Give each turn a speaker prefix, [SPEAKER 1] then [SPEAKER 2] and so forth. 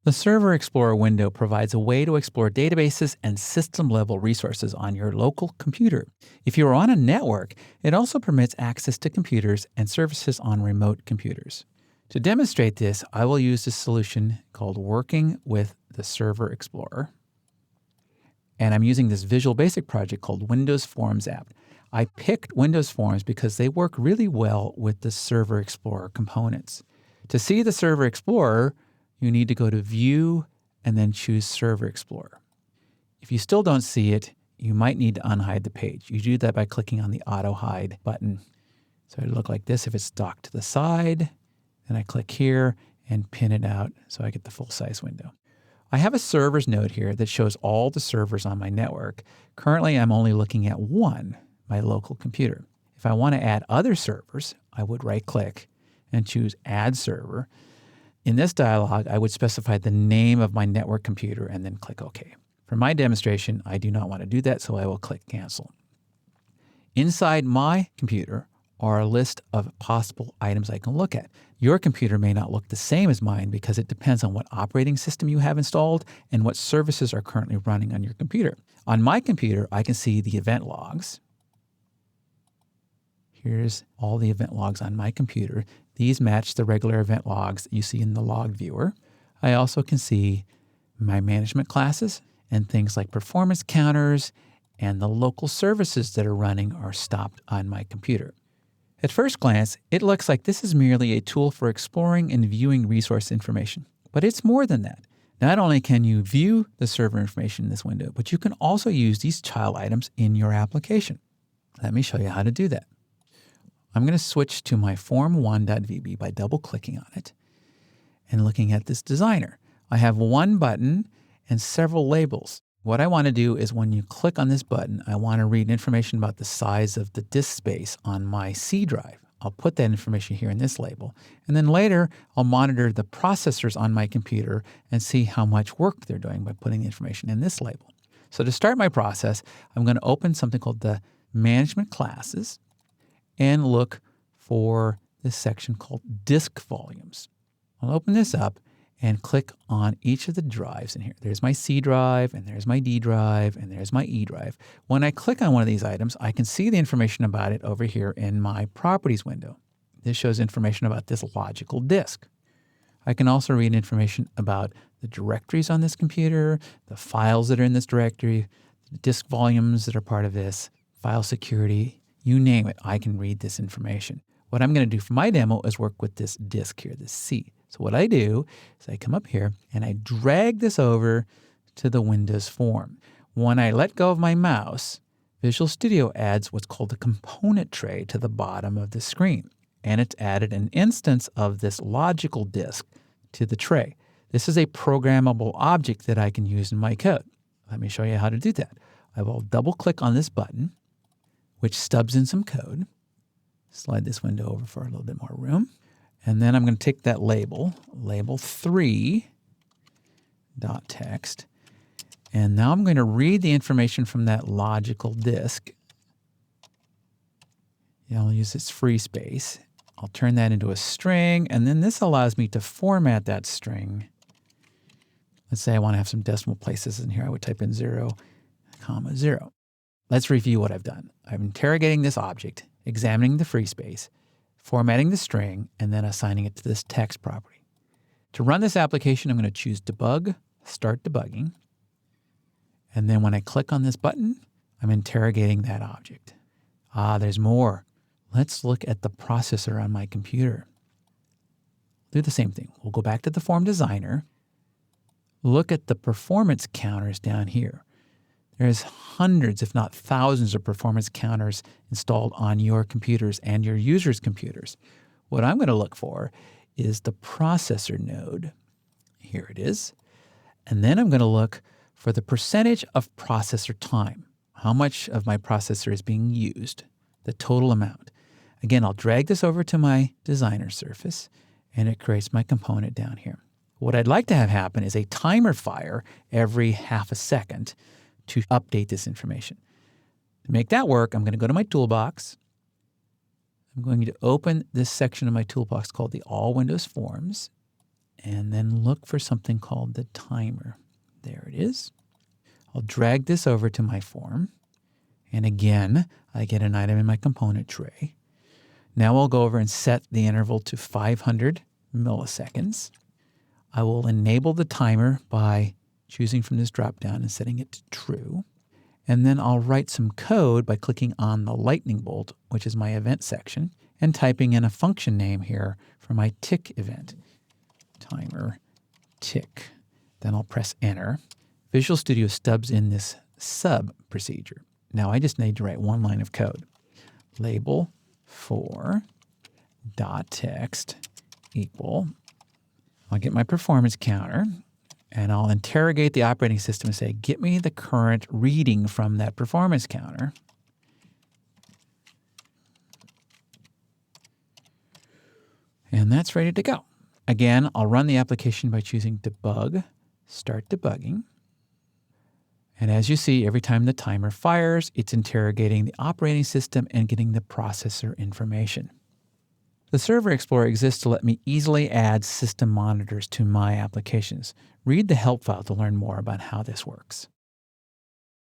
[SPEAKER 1] The Server Explorer window provides a way to explore databases and system-level resources on your local computer. If you are on a network, it also permits access to computers and services on remote computers. To demonstrate this, I will use a solution called Working with the Server Explorer. And I'm using this Visual Basic project called Windows Forms app. I picked Windows Forms because they work really well with the Server Explorer components. To see the Server Explorer, you need to go to View and then choose Server Explorer. If you still don't see it, you might need to unhide the page. You do that by clicking on the Auto Hide button. So it'll look like this if it's docked to the side. Then I click here and pin it out so I get the full-size window. I have a servers node here that shows all the servers on my network. Currently, I'm only looking at one, my local computer. If I want to add other servers, I would right-click and choose Add Server. In this dialog, I would specify the name of my network computer and then click OK. For my demonstration, I do not want to do that, so I will click Cancel. Inside my computer are a list of possible items I can look at. Your computer may not look the same as mine because it depends on what operating system you have installed and what services are currently running on your computer. On my computer, I can see the event logs. Here's all the event logs on my computer. These match the regular event logs that you see in the log viewer. I also can see my management classes and things like performance counters and the local services that are running or stopped on my computer. At first glance, it looks like this is merely a tool for exploring and viewing resource information. But it's more than that. Not only can you view the server information in this window, but you can also use these child items in your application. Let me show you how to do that. I'm going to switch to my form1.vb by double-clicking on it and looking at this designer. I have one button and several labels. What I want to do is when you click on this button, I want to read information about the size of the disk space on my C drive. I'll put that information here in this label. And then later, I'll monitor the processors on my computer and see how much work they're doing by putting the information in this label. So to start my process, I'm going to open something called the Management Classes and look for this section called Disk Volumes. I'll open this up and click on each of the drives in here. There's my C drive, and there's my D drive, and there's my E drive. When I click on one of these items, I can see the information about it over here in my Properties window. This shows information about this logical disk. I can also read information about the directories on this computer, the files that are in this directory, the disk volumes that are part of this, file security, you name it, I can read this information. What I'm going to do for my demo is work with this disk here, this C. So what I do is I come up here and I drag this over to the Windows form. When I let go of my mouse, Visual Studio adds what's called a component tray to the bottom of the screen. And it's added an instance of this logical disk to the tray. This is a programmable object that I can use in my code. Let me show you how to do that. I will double click on this button, which stubs in some code. Slide this window over for a little bit more room. And then I'm going to take that label 3.txt, and now I'm going to read the information from that logical disk. Yeah, I'll use this free space. I'll turn that into a string, and then this allows me to format that string. Let's say I want to have some decimal places in here. I would type in 0, 0. Let's review what I've done. I'm interrogating this object, examining the free space, formatting the string, and then assigning it to this text property. To run this application, I'm going to choose Debug, Start Debugging. And then when I click on this button, I'm interrogating that object. There's more. Let's look at the processor on my computer. Do the same thing. We'll go back to the Form Designer. Look at the performance counters down here. There's hundreds, if not thousands, of performance counters installed on your computers and your users' computers. What I'm going to look for is the processor node. Here it is. And then I'm going to look for the percentage of processor time. How much of my processor is being used, the total amount. Again, I'll drag this over to my designer surface, and it creates my component down here. What I'd like to have happen is a timer fire every half a second to update this information. To make that work, I'm going to go to my toolbox. I'm going to open this section of my toolbox called the All Windows Forms. and then look for something called the timer. There it is. I'll drag this over to my form. And again, I get an item in my component tray. Now I'll go over and set the interval to 500 milliseconds. I will enable the timer by choosing from this dropdown and setting it to true. And then I'll write some code by clicking on the lightning bolt, which is my event section, and typing in a function name here for my tick event. Timer tick. Then I'll press enter. Visual Studio stubs in this sub procedure. Now I just need to write one line of code. Label for dot text equal. I'll get my performance counter and I'll interrogate the operating system and say, get me the current reading from that performance counter. And that's ready to go. Again, I'll run the application by choosing debug, start debugging. And as you see, every time the timer fires, it's interrogating the operating system and getting the processor information. The Server Explorer exists to let me easily add system monitors to my applications. Read the help file to learn more about how this works.